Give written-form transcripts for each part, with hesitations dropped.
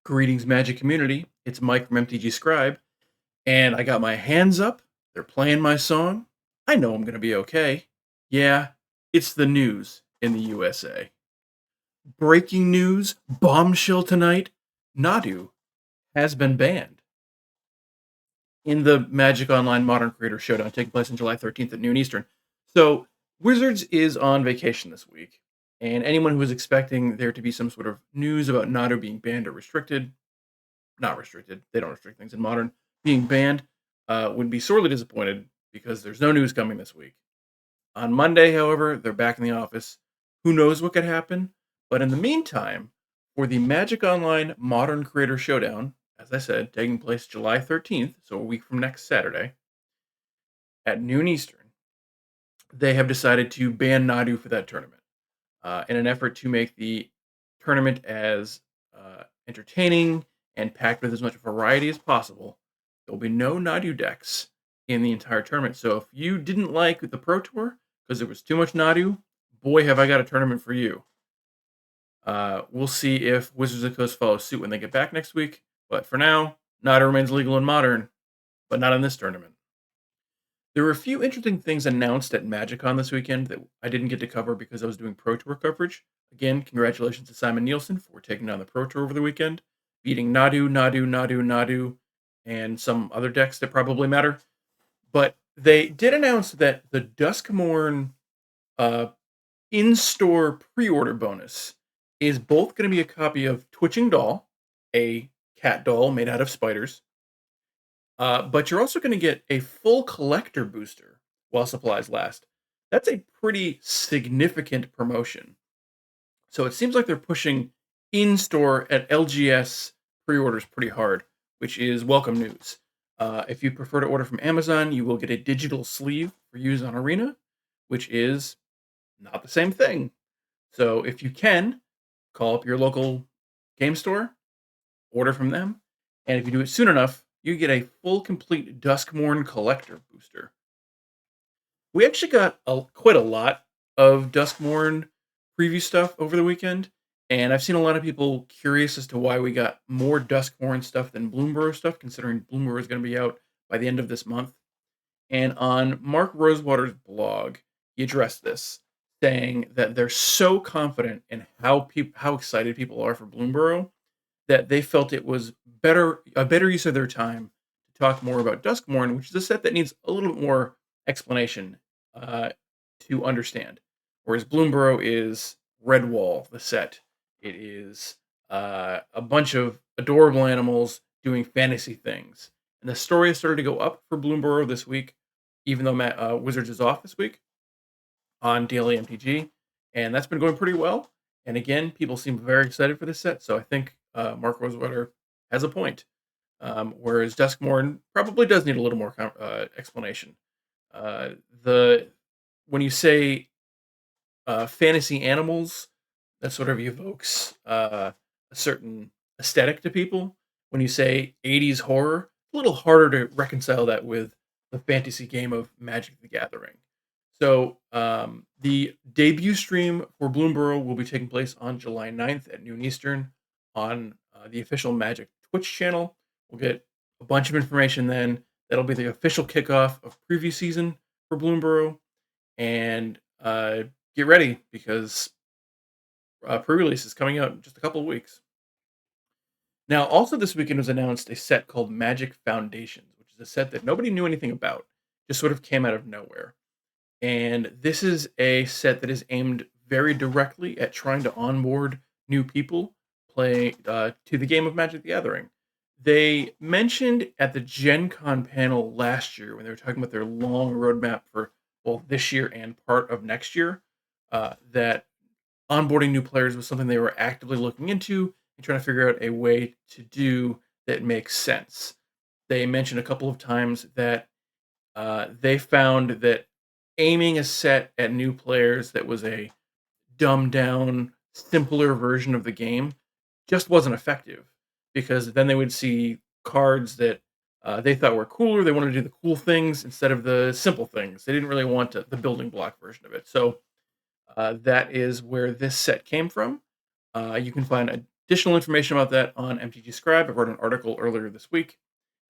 Greetings, Magic community. It's Mike from MTG Scribe, and I got my hands up. They're playing my song. I know I'm going to be okay. Yeah, it's the news in the USA. Breaking news, bombshell tonight. Nadu has been banned in the Magic Online Modern Creator Showdown taking place on July 13th at noon Eastern. So, Wizards is on vacation this week, and anyone who was expecting there to be some sort of news about Nadu being banned or restricted, not restricted, they don't restrict things in Modern, being banned, would be sorely disappointed because there's no news coming this week. On Monday, however, they're back in the office. Who knows what could happen? But in the meantime, for the Magic Online Modern Creator Showdown, as I said, taking place July 13th, so a week from next Saturday, at noon Eastern, they have decided to ban Nadu for that tournament in an effort to make the tournament as entertaining and packed with as much variety as possible. There will be no Nadu decks in the entire tournament. So if you didn't like the Pro Tour because there was too much Nadu, boy, have I got a tournament for you. We'll see if Wizards of the Coast follows suit when they get back next week. But for now, Nadu remains legal in Modern, but not in this tournament. There were a few interesting things announced at MagicCon this weekend that I didn't get to cover because I was doing Pro Tour coverage. Again, congratulations to Simon Nielsen for taking down the Pro Tour over the weekend, beating Nadu, and some other decks that probably matter. But they did announce that the Duskmourn in-store pre-order bonus is both going to be a copy of Twitching Doll, a cat doll made out of spiders, but you're also going to get a full collector booster while supplies last. That's a pretty significant promotion. So it seems like they're pushing in-store at LGS pre-orders pretty hard, which is welcome news. If you prefer to order from Amazon, you will get a digital sleeve for use on Arena, which is not the same thing. So if you can, call up your local game store, order from them, and if you do it soon enough, you get a full, complete Duskmourn collector booster. We actually got quite a lot of Duskmourn preview stuff over the weekend, and I've seen a lot of people curious as to why we got more Duskmourn stuff than Bloomburrow stuff, considering Bloomburrow is going to be out by the end of this month. And on Mark Rosewater's blog, he addressed this, saying that they're so confident in how excited people are for Bloomburrow that they felt it was a better use of their time to talk more about Duskmourn, which is a set that needs a little bit more explanation to understand. Whereas Bloomburrow is Redwall, the set. It is a bunch of adorable animals doing fantasy things. And the story has started to go up for Bloomburrow this week, even though Wizards is off this week on Daily MTG. And that's been going pretty well. And again, people seem very excited for this set. So I think Mark Rosewater has a point. Whereas Duskmourn probably does need a little more explanation. When you say fantasy animals, that sort of evokes a certain aesthetic to people. When you say 80s horror, it's a little harder to reconcile that with the fantasy game of Magic the Gathering. So the debut stream for Bloomburrow will be taking place on July 9th at noon Eastern on the official Magic Twitch channel. We'll get a bunch of information then. That'll be the official kickoff of preview season for Bloomburrow. And get ready because pre-release is coming out in just a couple of weeks. Now, also this weekend was announced a set called Magic Foundations, which is a set that nobody knew anything about, just sort of came out of nowhere. And this is a set that is aimed very directly at trying to onboard new people play to the game of Magic the Gathering. They mentioned at the Gen Con panel last year when they were talking about their long roadmap for both this year and part of next year, that onboarding new players was something they were actively looking into and trying to figure out a way to do that makes sense. They mentioned a couple of times that they found that aiming a set at new players that was a dumbed down, simpler version of the game just wasn't effective because then they would see cards that they thought were cooler. They wanted to do the cool things instead of the simple things. They didn't really want the building block version of it. So that is where this set came from. You can find additional information about that on MTG Scribe. I wrote an article earlier this week,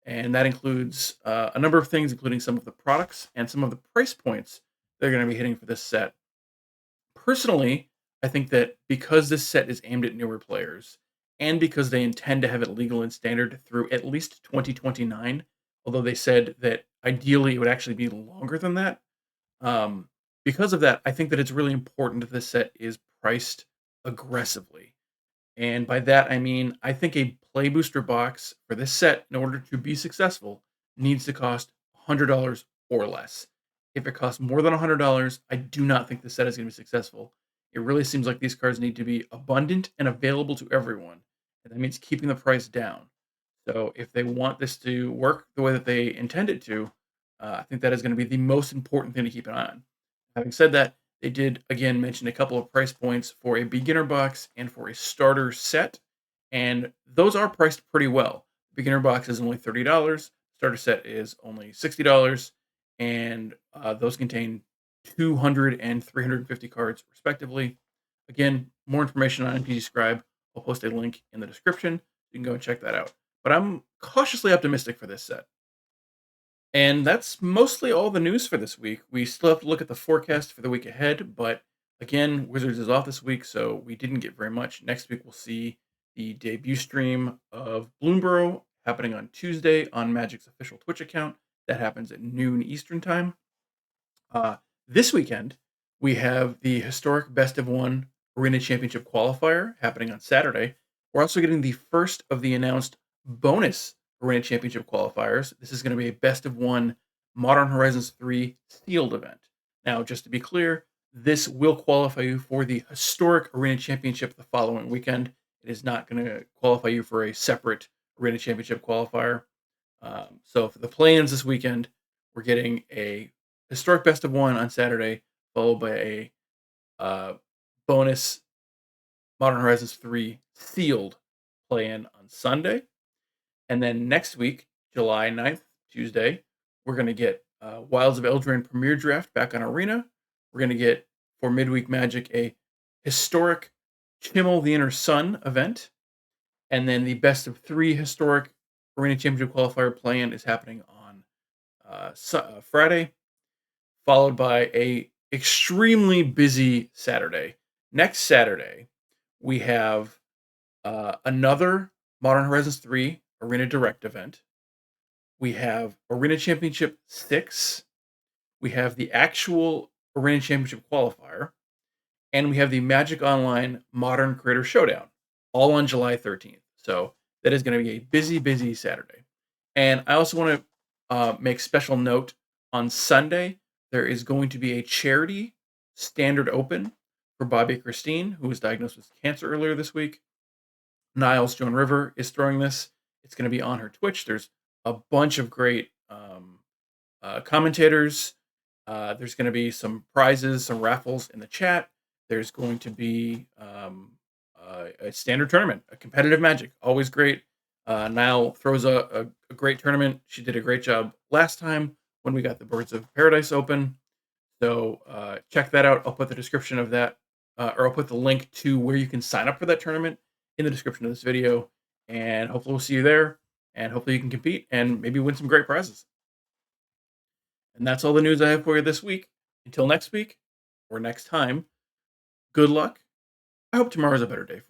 and that includes a number of things, including some of the products and some of the price points they're going to be hitting for this set. Personally, I think that because this set is aimed at newer players, and because they intend to have it legal and standard through at least 2029, although they said that ideally it would actually be longer than that. Um, because of that, I think that it's really important that this set is priced aggressively. And by that, I mean, I think a play booster box for this set, in order to be successful, needs to cost $100 or less. If it costs more than $100, I do not think the set is going to be successful. It really seems like these cards need to be abundant and available to everyone. And that means keeping the price down. So if they want this to work the way that they intend it to, I think that is going to be the most important thing to keep an eye on. Having said that, they did again mention a couple of price points for a beginner box and for a starter set, and those are priced pretty well. Beginner box is only $30, starter set is only $60, and those contain 200 and 350 cards respectively. Again, more information on MTG Scribe. I'll post a link in the description. You can go and check that out. But I'm cautiously optimistic for this set. And that's mostly all the news for this week. We still have to look at the forecast for the week ahead, but again, Wizards is off this week, so we didn't get very much. Next week, we'll see the debut stream of Bloomburrow happening on Tuesday on Magic's official Twitch account. That happens at noon Eastern Time. This weekend, we have the historic Best of One Arena Championship qualifier happening on Saturday. We're also getting the first of the announced bonus Arena Championship qualifiers. This is going to be a Best of One Modern Horizons 3 sealed event. Now, just to be clear, this will qualify you for the historic Arena Championship the following weekend. It is not going to qualify you for a separate Arena Championship qualifier. So for the play-ins this weekend, we're getting a historic Best of One on Saturday, followed by a bonus Modern Horizons 3 sealed play-in on Sunday. And then next week, July 9th, Tuesday, we're going to get Wilds of Eldraine Premier Draft back on Arena. We're going to get, for Midweek Magic, a historic Chimmel the Inner Sun event. And then the best of 3 historic Arena Championship qualifier play-in is happening on Friday, followed by a extremely busy Saturday. Next Saturday, we have another Modern Horizons 3 Arena Direct event. We have Arena Championship 6. We have the actual Arena Championship qualifier. And we have the Magic Online Modern Creator Showdown, all on July 13th. So that is going to be a busy, busy Saturday. And I also want to make special note, on Sunday, there is going to be a charity standard open for Bobbie Christine, who was diagnosed with cancer earlier this week. Niles Joan River is throwing this. It's going to be on her Twitch. There's a bunch of great commentators. There's going to be some prizes, some raffles in the chat. There's going to be a standard tournament, a competitive Magic, always great. Niall throws a great tournament. She did a great job last time when we got the Birds of Paradise open. So check that out. I'll put the description of that, or I'll put the link to where you can sign up for that tournament in the description of this video. And hopefully we'll see you there. And hopefully you can compete and maybe win some great prizes. And that's all the news I have for you this week. Until next week, or next time, good luck. I hope tomorrow's a better day for you.